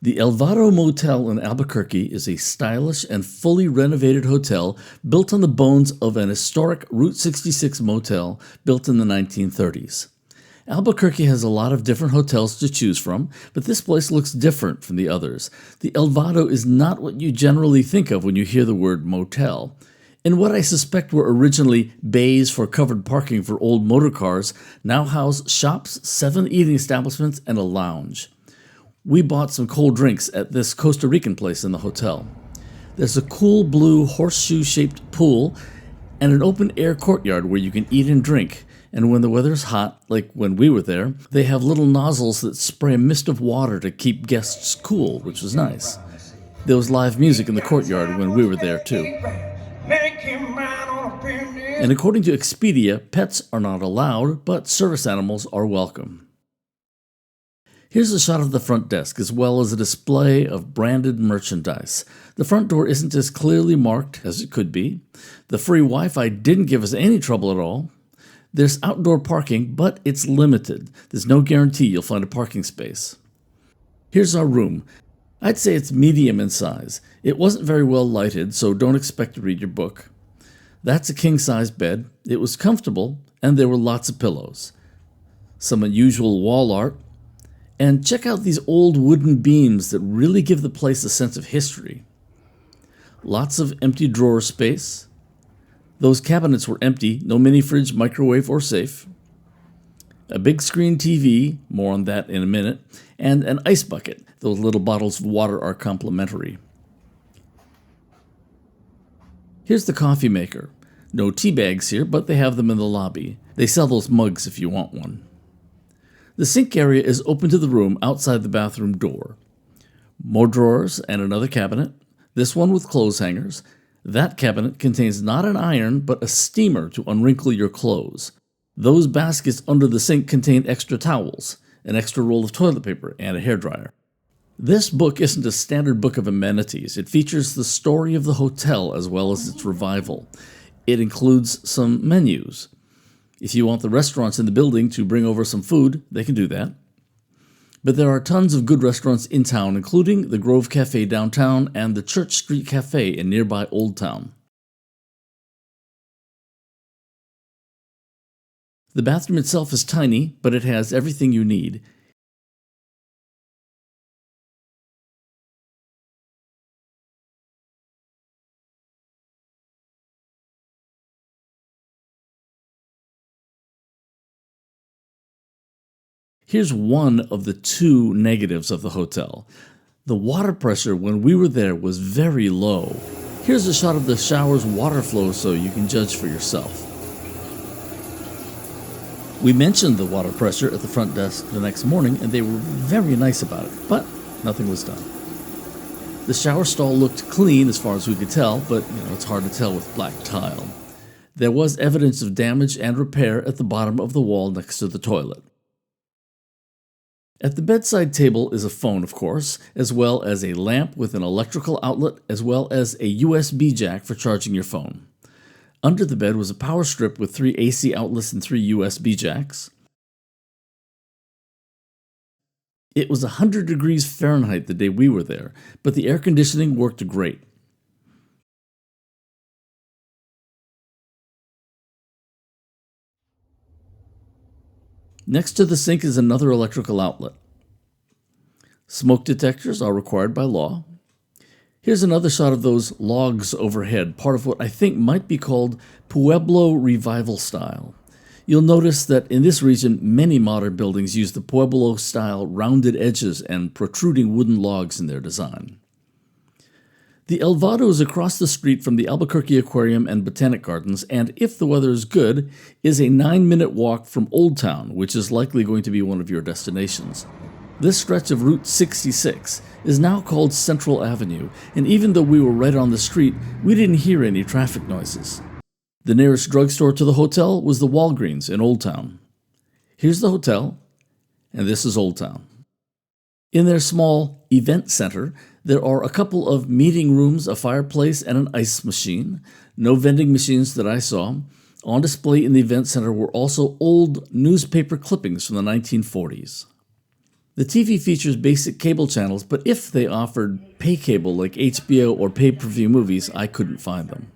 The Elvado Motel in Albuquerque is a stylish and fully renovated hotel built on the bones of an historic Route 66 motel built in the 1930s. Albuquerque has a lot of different hotels to choose from, but this place looks different from the others. The Elvado is not what you generally think of when you hear the word motel. In what I suspect were originally bays for covered parking for old motor cars, now house shops, 7 eating establishments, and a lounge. We bought some cold drinks at this Costa Rican place in the hotel. There's a cool blue horseshoe-shaped pool and an open-air courtyard where you can eat and drink. And when the weather's hot, like when we were there, they have little nozzles that spray a mist of water to keep guests cool, which was nice. There was live music in the courtyard when we were there, too. And according to Expedia, pets are not allowed, but service animals are welcome. Here's a shot of the front desk, as well as a display of branded merchandise. The front door isn't as clearly marked as it could be. The free Wi-Fi didn't give us any trouble at all. There's outdoor parking, but it's limited. There's no guarantee you'll find a parking space. Here's our room. I'd say it's medium in size. It wasn't very well lighted, so don't expect to read your book. That's a king-size bed. It was comfortable, and there were lots of pillows. Some unusual wall art. And check out these old wooden beams that really give the place a sense of history. Lots of empty drawer space. Those cabinets were empty, no mini fridge, microwave, or safe. A big screen TV, more on that in a minute, and an ice bucket. Those little bottles of water are complimentary. Here's the coffee maker. No tea bags here, but they have them in the lobby. They sell those mugs if you want one. The sink area is open to the room outside the bathroom door. More drawers and another cabinet, this one with clothes hangers. That cabinet contains not an iron, but a steamer to unwrinkle your clothes. Those baskets under the sink contain extra towels, an extra roll of toilet paper, and a hairdryer. This book isn't a standard book of amenities. It features the story of the hotel as well as its revival. It includes some menus. If you want the restaurants in the building to bring over some food, they can do that. But there are tons of good restaurants in town, including the Grove Cafe downtown and the Church Street Cafe in nearby Old Town. The bathroom itself is tiny, but it has everything you need. Here's one of the 2 negatives of the hotel. The water pressure when we were there was very low. Here's a shot of the shower's water flow so you can judge for yourself. We mentioned the water pressure at the front desk the next morning, and they were very nice about it, but nothing was done. The shower stall looked clean as far as we could tell, but it's hard to tell with black tile. There was evidence of damage and repair at the bottom of the wall next to the toilet. At the bedside table is a phone, of course, as well as a lamp with an electrical outlet, as well as a USB jack for charging your phone. Under the bed was a power strip with 3 AC outlets and 3 USB jacks. It was 100 degrees Fahrenheit the day we were there, but the air conditioning worked great. Next to the sink is another electrical outlet. Smoke detectors are required by law. Here's another shot of those logs overhead, part of what I think might be called Pueblo Revival style. You'll notice that in this region, many modern buildings use the Pueblo-style rounded edges and protruding wooden logs in their design. The Elvado is across the street from the Albuquerque Aquarium and Botanic Gardens, and if the weather is good, is a 9-minute walk from Old Town, which is likely going to be one of your destinations. This stretch of Route 66 is now called Central Avenue, and even though we were right on the street, we didn't hear any traffic noises. The nearest drugstore to the hotel was the Walgreens in Old Town. Here's the hotel, and this is Old Town. In their small event center, there are a couple of meeting rooms, a fireplace, and an ice machine. No vending machines that I saw. On display in the event center were also old newspaper clippings from the 1940s. The TV features basic cable channels, but if they offered pay cable like HBO or pay-per-view movies, I couldn't find them.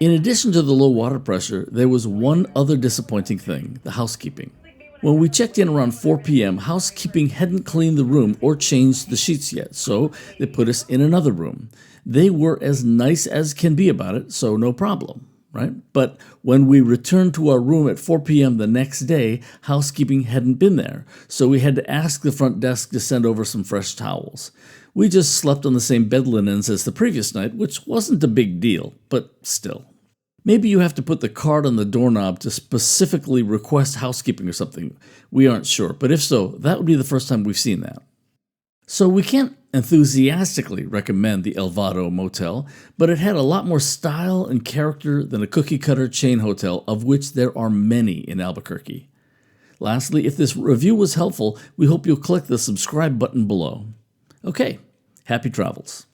In addition to the low water pressure, there was one other disappointing thing: the housekeeping. When we checked in around 4 p.m., housekeeping hadn't cleaned the room or changed the sheets yet, so they put us in another room. They were as nice as can be about it, so no problem, right? But when we returned to our room at 4 p.m. the next day, housekeeping hadn't been there, so we had to ask the front desk to send over some fresh towels. We just slept on the same bed linens as the previous night, which wasn't a big deal, but still. Maybe you have to put the card on the doorknob to specifically request housekeeping or something. We aren't sure, but if so, that would be the first time we've seen that. So we can't enthusiastically recommend the Elvado Motel, but it had a lot more style and character than a cookie-cutter chain hotel, of which there are many in Albuquerque. Lastly, if this review was helpful, we hope you'll click the subscribe button below. Okay, happy travels.